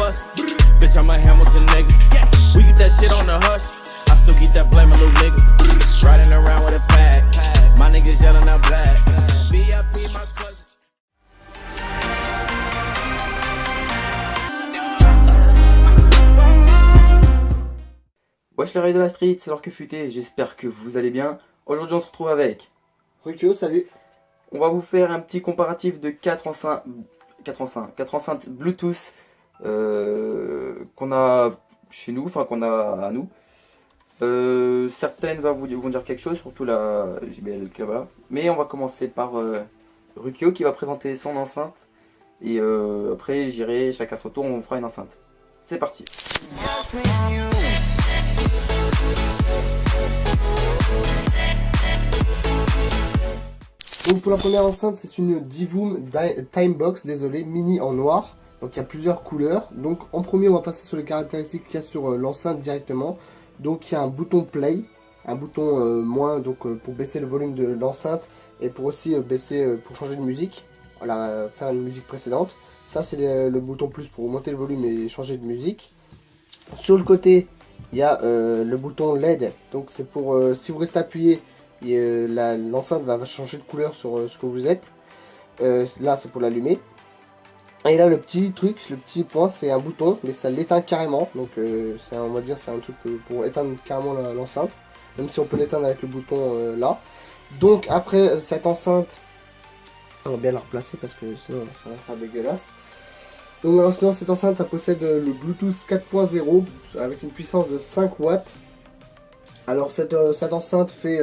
bus. Bitch, I'm a Hamilton nigga. We get that shit on the hush. I still keep that blame, little nigga. Riding around with a pack. My niggas yelling out black. VIP, my cousin. Wesh les rails de la street, c'est l'heure que futé, j'espère que vous allez bien. Aujourd'hui on se retrouve avec Rukio, salut. On va vous faire un petit comparatif de 4 enceintes Bluetooth qu'on a chez nous, enfin qu'on a à nous. Certaines vont dire quelque chose, surtout la JBL Clava. Mais on va commencer par Rukio qui va présenter son enceinte. Et après j'irai chacun son tour, on fera une enceinte. C'est parti. Donc pour la première enceinte, c'est une Divoom Timebox, désolé, mini en noir. Donc il y a plusieurs couleurs. Donc en premier, on va passer sur les caractéristiques qu'il y a sur l'enceinte directement. Donc il y a un bouton play, un bouton moins donc pour baisser le volume de l'enceinte et pour aussi baisser pour changer de musique. Voilà, faire une musique précédente. Ça c'est le bouton plus pour monter le volume et changer de musique. Sur le côté, il y a le bouton LED. Donc c'est pour si vous restez appuyé, l'enceinte va changer de couleur sur ce que vous êtes. Là c'est pour l'allumer. Et là le petit truc, le petit point, c'est un bouton, mais ça l'éteint carrément. Donc on va dire c'est un truc pour éteindre carrément l'enceinte, même si on peut l'éteindre avec le bouton là. Donc après cette enceinte, on va bien la replacer parce que sinon ça va faire dégueulasse. Donc alors sinon cette enceinte elle possède le Bluetooth 4.0 avec une puissance de 5 watts. Alors cette enceinte fait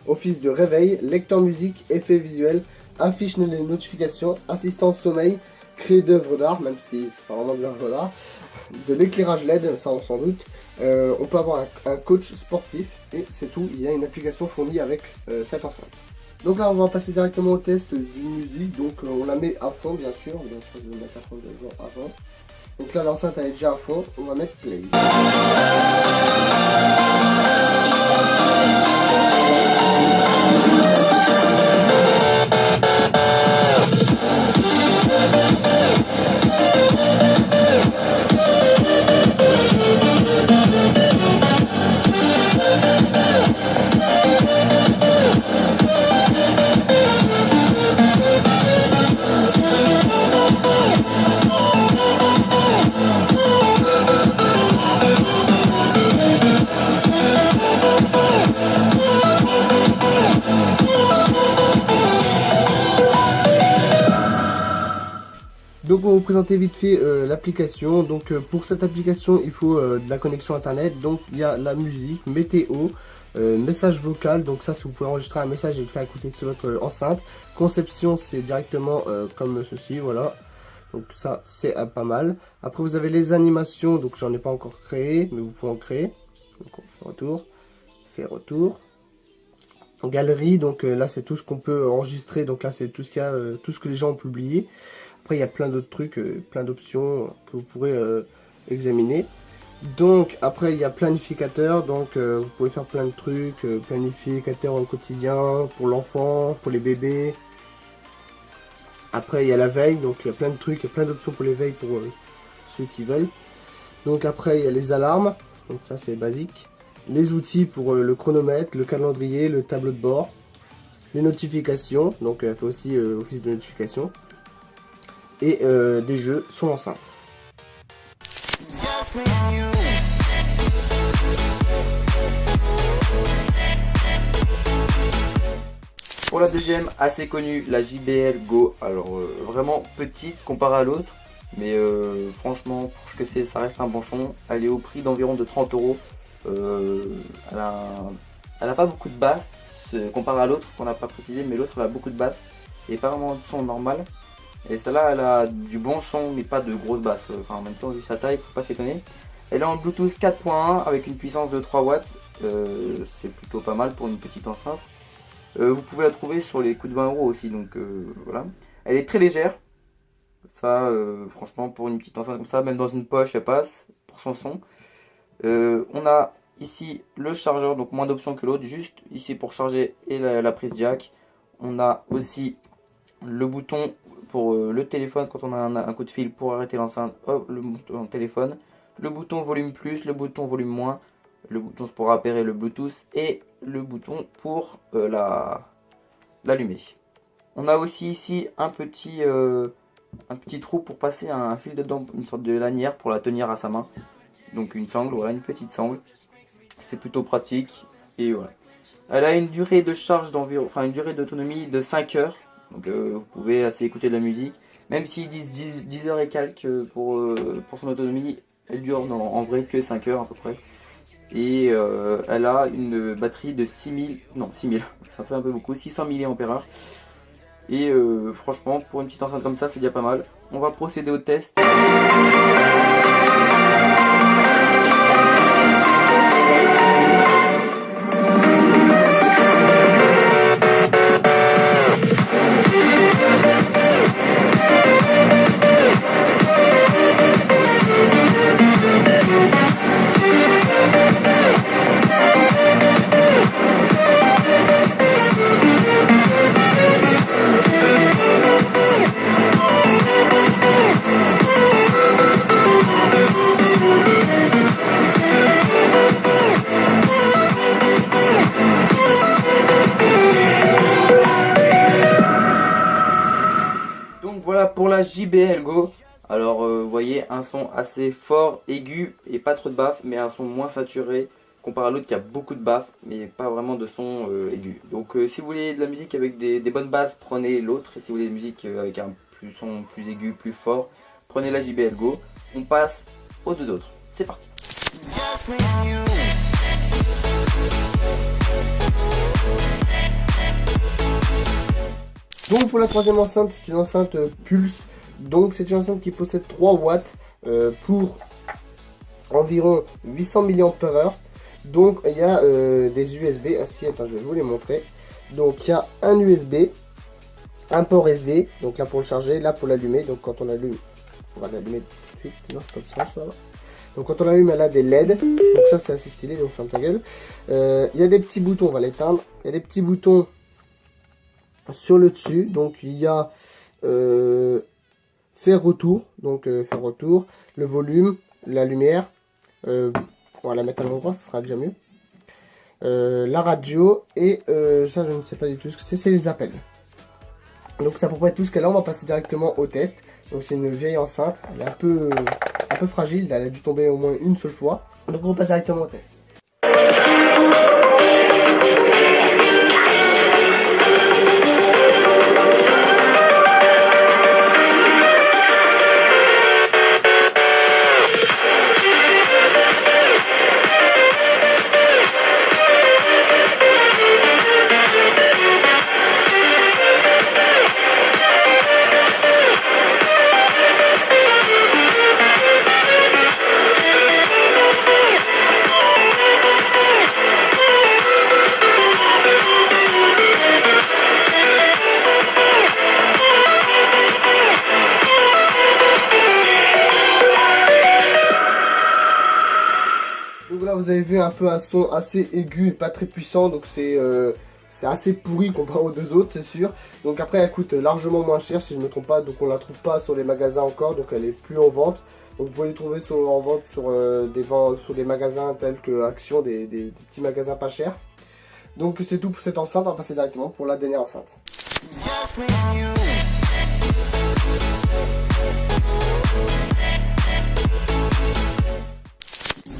office de réveil, lecteur musique, effet visuel, affiche les notifications, assistance sommeil, crée d'œuvres d'art, même si c'est pas vraiment des œuvres d'art, de l'éclairage LED, ça on s'en doute. On peut avoir un coach sportif et c'est tout, il y a une application fournie avec cette enceinte. Donc là on va passer directement au test d'une musique, donc on la met à fond bien sûr, je vais mettre à fond avant. Donc là l'enceinte elle est déjà à fond, on va mettre play. Donc on va vous présenter vite fait l'application. Donc pour cette application il faut de la connexion internet. Donc il y a la musique, météo, message vocal. Donc ça, si vous pouvez enregistrer un message et le faire écouter sur votre enceinte. Conception, c'est directement comme ceci, voilà. Donc ça c'est pas mal. Après vous avez les animations. Donc j'en ai pas encore créé, mais vous pouvez en créer. Donc on fait retour, retour. Galerie, donc là c'est tout ce qu'on peut enregistrer. Donc là c'est tout ce qu'il y a, tout ce que les gens ont publié. Après il y a plein d'autres trucs, plein d'options que vous pourrez examiner. Donc après il y a planificateur, donc vous pouvez faire plein de trucs, planificateur au quotidien, pour l'enfant, pour les bébés. Après il y a la veille, donc il y a plein de trucs, il y a plein d'options pour les veilles pour ceux qui veulent. Donc après il y a les alarmes, donc ça c'est basique. Les outils pour le chronomètre, le calendrier, le tableau de bord. Les notifications, donc elle fait aussi office de notification. Et des jeux sur l'enceinte. Pour la deuxième, assez connue, la JBL Go. Alors vraiment petite comparée à l'autre, mais franchement pour ce que c'est, ça reste un bon son. Elle est au prix d'environ de 30 €. Elle a pas beaucoup de basses comparé à l'autre qu'on n'a pas précisé, mais l'autre elle a beaucoup de basses et pas vraiment de son normal. Et celle-là elle a du bon son mais pas de grosses basses. Enfin en même temps vu sa taille, faut pas s'étonner. Elle est en Bluetooth 4.1 avec une puissance de 3 watts. C'est plutôt pas mal pour une petite enceinte. Vous pouvez la trouver sur les coups de 20 € aussi, donc voilà. Elle est très légère. Ça franchement pour une petite enceinte comme ça, même dans une poche elle passe pour son son. On a ici le chargeur, donc moins d'options que l'autre, juste ici pour charger et la prise jack. On a aussi le bouton pour le téléphone quand on a un coup de fil pour arrêter l'enceinte, hop, le bouton téléphone, le bouton volume plus, le bouton volume moins, le bouton pour repérer le Bluetooth et le bouton pour l'allumer. On a aussi ici un petit trou pour passer un fil dedans, une sorte de lanière pour la tenir à sa main. Donc une sangle, voilà, une petite sangle. C'est plutôt pratique et voilà. Elle a une durée de charge d'environ, enfin une durée d'autonomie de 5 heures. Donc vous pouvez assez écouter de la musique. Même s'ils disent 10 heures et quelques pour son autonomie, elle dure en vrai que 5 heures à peu près. Et elle a une batterie de 6000, ça fait un peu beaucoup, 600 mAh. Et franchement, pour une petite enceinte comme ça, c'est déjà pas mal. On va procéder au test. Donc voilà pour la JBL Go. Alors vous voyez un son assez fort, aigu et pas trop de baffes, mais un son moins saturé comparé à l'autre qui a beaucoup de baffes mais pas vraiment de son aigu. Donc si vous voulez de la musique avec des bonnes basses, prenez l'autre. Et si vous voulez de la musique avec un son plus aigu, plus fort, prenez la JBL Go. On passe aux deux autres. C'est parti. Donc pour la troisième enceinte, c'est une enceinte Pulse. Donc c'est une enceinte qui possède 3 watts pour environ 800 mAh. Donc il y a des USB. Attends, je vais vous les montrer. Donc il y a un USB, un port SD, donc là pour le charger, là pour l'allumer. Donc quand on allume, on va l'allumer tout de suite. Non, c'est pas le sens là. Donc quand on allume, elle a des LED. Donc ça c'est assez stylé, donc ferme ta gueule. Il y a des petits boutons, on va l'éteindre. Il y a des petits boutons sur le dessus. Donc il y a faire retour, le volume, la lumière. On va la mettre à l'endroit, ça sera déjà mieux. La radio et ça je ne sais pas du tout ce que c'est les appels. Donc c'est à peu près tout ce qu'elle a. On va passer directement au test. Donc c'est une vieille enceinte, elle est un peu fragile, elle a dû tomber au moins une seule fois. Donc on passe directement au test. Donc là vous avez vu un peu un son assez aigu et pas très puissant, donc c'est assez pourri comparé aux deux autres, c'est sûr. Donc après elle coûte largement moins cher si je ne me trompe pas, donc on la trouve pas sur les magasins encore, donc elle est plus en vente. Donc vous pouvez les trouver en vente sur des magasins tels que Action, des petits magasins pas chers. Donc c'est tout pour cette enceinte, on va passer directement pour la dernière enceinte.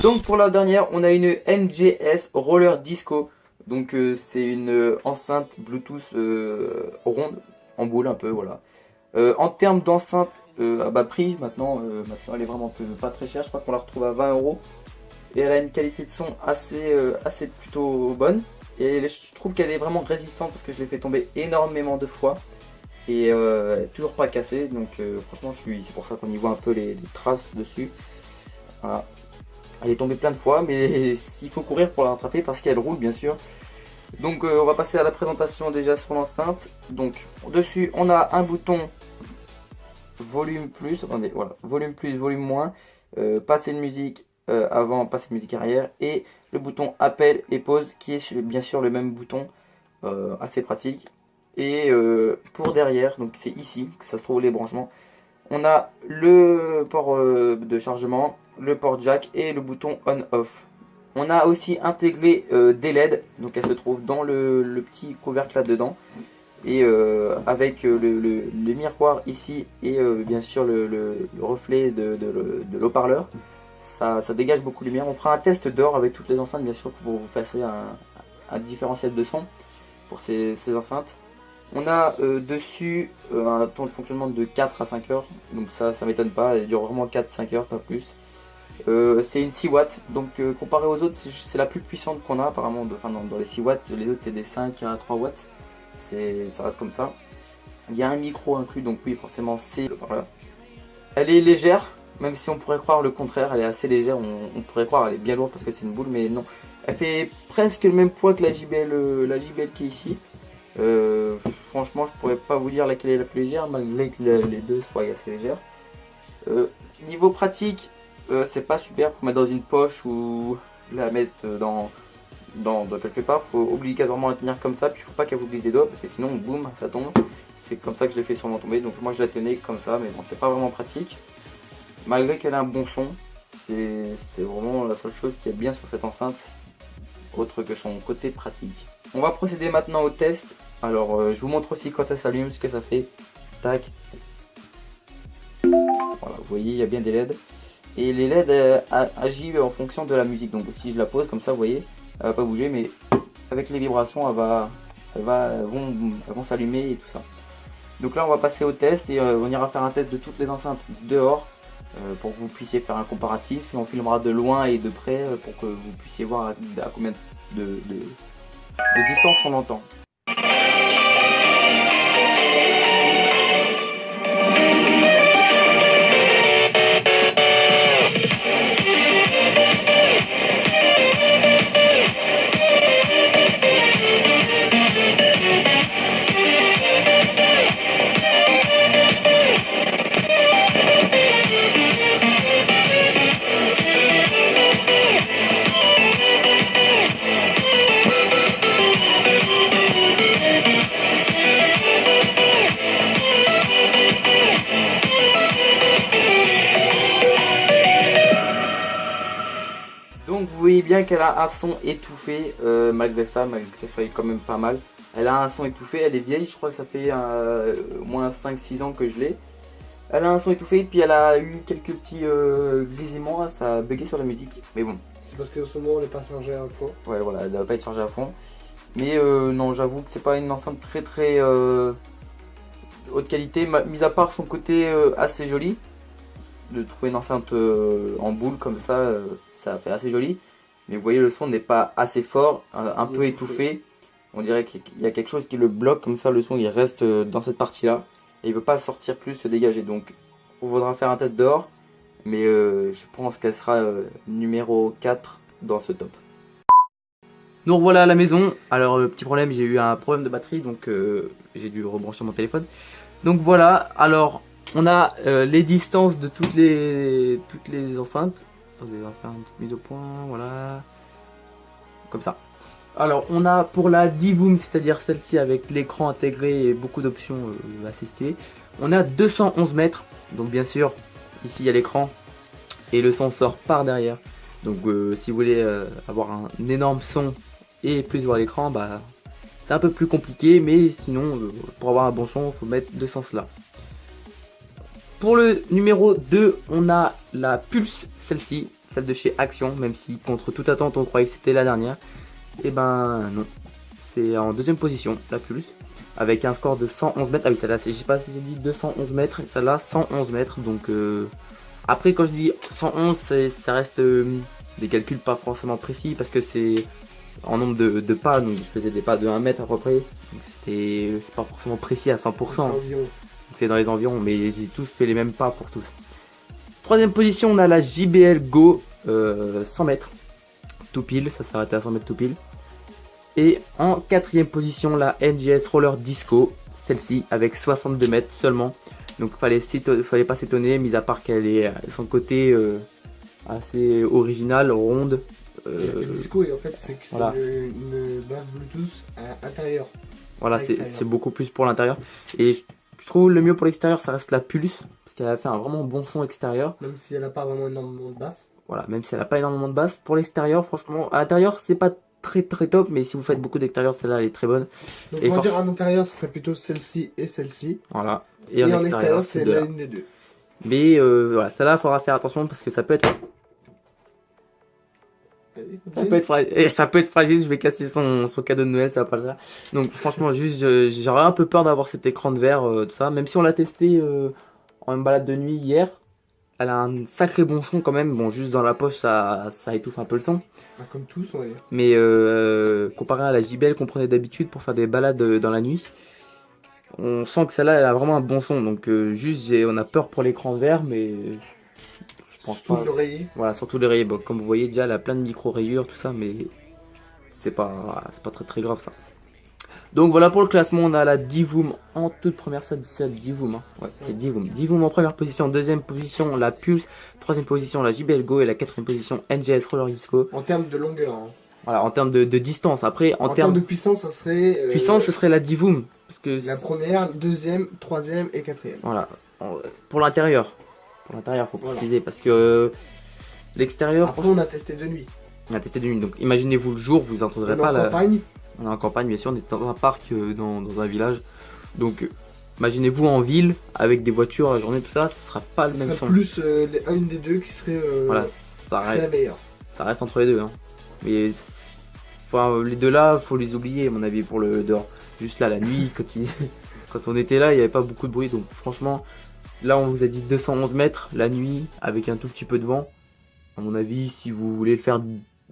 Donc pour la dernière, on a une NGS Roller Disco. Donc c'est une enceinte Bluetooth ronde, en boule un peu, voilà. En termes d'enceinte à bas prix, maintenant elle est vraiment pas très chère. Je crois qu'on la retrouve à 20 €. Et elle a une qualité de son assez plutôt bonne. Et je trouve qu'elle est vraiment résistante parce que je l'ai fait tomber énormément de fois. Et elle est toujours pas cassée. Donc franchement c'est pour ça qu'on y voit un peu les traces dessus. Voilà. Elle est tombée plein de fois, mais il faut courir pour la rattraper parce qu'elle roule bien sûr. Donc on va passer à la présentation déjà sur l'enceinte. Donc dessus on a un bouton volume plus, attendez, voilà, volume plus, volume moins, passer de musique avant, passer de musique arrière, et le bouton appel et pause qui est bien sûr le même bouton, assez pratique. Et pour derrière, donc c'est ici que ça se trouve les branchements, on a le port de chargement, le port jack et le bouton on-off. On a aussi intégré des LED, donc elles se trouvent dans le petit couvercle là dedans. Et avec le miroir ici et bien sûr le reflet de l'haut-parleur, ça dégage beaucoup de lumière. On fera un test dehors avec toutes les enceintes bien sûr pour vous faire un différentiel de son pour ces enceintes. On a dessus un temps de fonctionnement de 4 à 5 heures, donc ça m'étonne pas, elle dure vraiment 4-5 heures, pas plus. C'est une 6 watts, donc comparé aux autres, c'est la plus puissante qu'on a apparemment, dans les 6 watts, les autres c'est des 5 à 3 watts, ça reste comme ça. Il y a un micro inclus, donc oui, forcément c'est le parleur. Elle est légère, même si on pourrait croire le contraire, elle est assez légère, on pourrait croire elle est bien lourde parce que c'est une boule, mais non. Elle fait presque le même poids que la JBL qui est ici. Franchement, je pourrais pas vous dire laquelle est la plus légère, malgré que les deux soient assez légères. Niveau pratique, c'est pas super pour mettre dans une poche ou la mettre dans quelque part. Faut obligatoirement la tenir comme ça, puis il faut pas qu'elle vous glisse des doigts parce que sinon, boum, ça tombe. C'est comme ça que je l'ai fait sur mon tombé, donc moi je la tenais comme ça, mais bon, c'est pas vraiment pratique. Malgré qu'elle a un bon son, c'est vraiment la seule chose qui est bien sur cette enceinte, autre que son côté pratique. On va procéder maintenant au test. Alors je vous montre aussi quand elle s'allume ce que ça fait. Tac. Voilà, vous voyez, il y a bien des LED. Et les LED agissent en fonction de la musique. Donc si je la pose comme ça, vous voyez, elle va pas bouger, mais avec les vibrations, elles vont s'allumer et tout ça. Donc là on va passer au test et on ira faire un test de toutes les enceintes dehors pour que vous puissiez faire un comparatif. Et on filmera de loin et de près pour que vous puissiez voir à combien de distance on l'entend. Donc vous voyez bien qu'elle a un son étouffé, malgré ça, malgré qu'elle fait quand même pas mal. Elle a un son étouffé, elle est vieille, je crois que ça fait au moins 5-6 ans que je l'ai. Elle a un son étouffé, puis elle a eu quelques petits grésillements, ça a bugué sur la musique, mais bon. C'est parce que ce moment on n'est pas chargé à fond. Ouais voilà, elle ne doit pas être chargée à fond. Mais non, j'avoue que c'est pas une enceinte très haute qualité, mis à part son côté assez joli. De trouver une enceinte en boule comme ça, ça fait assez joli. Mais vous voyez, le son n'est pas assez fort, un peu étouffé. On dirait qu'il y a quelque chose qui le bloque, comme ça le son il reste dans cette partie là. Et il ne veut pas sortir plus, se dégager. Donc il faudra faire un test dehors. Mais je pense qu'elle sera numéro 4 dans ce top. Nous revoilà à la maison. Alors petit problème, j'ai eu un problème de batterie, donc j'ai dû rebrancher mon téléphone. Donc voilà, alors on a les distances de toutes les enceintes. Attendez, on va faire une petite mise au point, voilà. Comme ça. Alors on a pour la Divoom, c'est-à-dire celle-ci avec l'écran intégré et beaucoup d'options assez stylées. On a 211 mètres, donc bien sûr, ici il y a l'écran et le son sort par derrière. Donc si vous voulez avoir un énorme son et plus voir l'écran, bah c'est un peu plus compliqué, mais sinon pour avoir un bon son, il faut mettre de sens là. Pour le numéro 2, on a la Pulse, celle-ci, celle de chez Action, même si contre toute attente on croyait que c'était la dernière. Et ben non, c'est en deuxième position, la Pulse, avec un score de 111 mètres. Ah oui, celle-là, je sais pas si j'ai dit 211 mètres, celle-là 111 mètres. Donc après, quand je dis 111, ça reste des calculs pas forcément précis parce que c'est en nombre de pas. Donc je faisais des pas de 1 mètre à peu près. C'est pas forcément précis à 100%. C'est dans les environs, mais j'ai tous fait les mêmes pas pour tous. Troisième position, on a la JBL Go 100 mètres tout pile, ça s'est arrêté à 100 mètres tout pile. Et en quatrième position, la NGS Roller Disco, celle-ci avec 62 mètres seulement. Donc fallait pas s'étonner, mis à part qu'elle est son côté assez original, ronde. Le disco, et en fait, c'est voilà. une base Bluetooth intérieure. Voilà, l'extérieur. c'est beaucoup plus pour l'intérieur. Et je trouve le mieux pour l'extérieur, ça reste la Pulse, parce qu'elle a fait un vraiment bon son extérieur. Même si elle n'a pas vraiment énormément de basse. Voilà, même si elle n'a pas énormément de basse. Pour l'extérieur, franchement, à l'intérieur, c'est pas très top, mais si vous faites beaucoup d'extérieur, celle-là, elle est très bonne. Donc Et on va dire à l'intérieur, ce serait plutôt celle-ci et celle-ci. Voilà. Et en extérieur, c'est deux-là. l'une des deux. Mais voilà, celle-là, il faudra faire attention parce que ça peut être fragile. Je vais casser son cadeau de Noël, ça va pas le faire. Donc franchement, juste, j'aurais un peu peur d'avoir cet écran de verre, tout ça. Même si on l'a testé en balade de nuit hier, elle a un sacré bon son quand même. Bon, juste dans la poche, ça étouffe un peu le son. Comme tous, on va dire. Mais comparé à la JBL qu'on prenait d'habitude pour faire des balades dans la nuit, on sent que celle-là, elle a vraiment un bon son. Donc juste, on a peur pour l'écran vert, mais je pense pas. L'oreiller. Voilà, surtout l'oreiller. Bon, comme vous voyez, déjà, elle a plein de micro-rayures, tout ça, mais c'est pas très grave ça. Donc voilà pour le classement, on a la Divoom en toute première, c'est Divoom, hein. Ouais, c'est Divoom. Divoom en première position, deuxième position la Pulse, troisième position la JBL Go et la quatrième position NGS Roller Disco. En termes de longueur. Hein. Voilà, en termes de distance. Après, en termes de puissance, ça serait. Puissance, ce serait la Divoom. Parce que la première, deuxième, troisième et quatrième. Voilà. Pour l'intérieur. Pour l'intérieur, faut préciser. Parce que l'extérieur. Après, on a testé de nuit. On a testé de nuit. Donc imaginez-vous le jour, vous n'entendrez pas la campagne. On est en campagne, bien sûr, on est dans un parc, dans un village. Donc, imaginez-vous en ville, avec des voitures la journée, tout ça, ce sera pas le même son. Plus une des deux qui serait, voilà, la meilleure. Ça reste entre les deux. Hein. Mais enfin, les deux là, faut les oublier, à mon avis, pour le dehors. Juste là, la nuit, quand on était là, il n'y avait pas beaucoup de bruit. Donc, franchement, là, on vous a dit 211 mètres la nuit, avec un tout petit peu de vent. À mon avis, si vous voulez le faire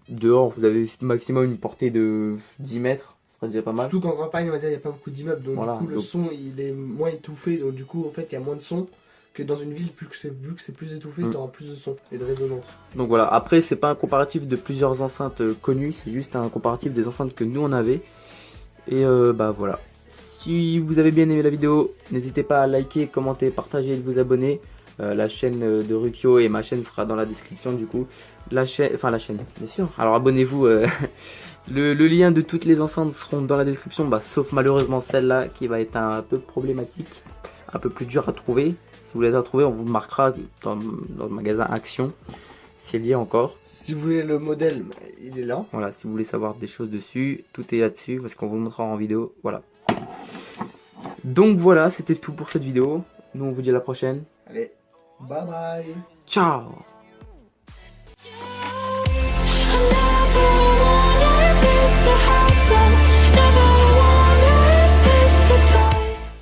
dehors, vous avez maximum une portée de 10 mètres, ce serait déjà pas mal. Surtout qu'en campagne, on va dire, il n'y a pas beaucoup d'immeubles, donc voilà, du coup, le son, il est moins étouffé, donc du coup, en fait, il y a moins de son que dans une ville, vu que c'est plus étouffé, tu auras plus de son et de résonance. Donc voilà, après, c'est pas un comparatif de plusieurs enceintes connues, c'est juste un comparatif des enceintes que nous on avait. Et bah voilà. Si vous avez bien aimé la vidéo, n'hésitez pas à liker, commenter, partager et vous abonner. La chaîne de Rukio et ma chaîne sera dans la description du coup. La chaîne, bien sûr. Alors abonnez-vous. Le lien de toutes les enceintes seront dans la description, bah, sauf malheureusement celle-là qui va être un peu problématique, un peu plus dur à trouver. Si vous l'avez trouvé, on vous marquera dans le magasin Action, si elle y est encore. Si vous voulez le modèle, il est là. Voilà, si vous voulez savoir des choses dessus, tout est là-dessus, parce qu'on vous le montrera en vidéo. Voilà. Donc voilà, c'était tout pour cette vidéo. Nous on vous dit à la prochaine. Allez, bye bye. Ciao. I'm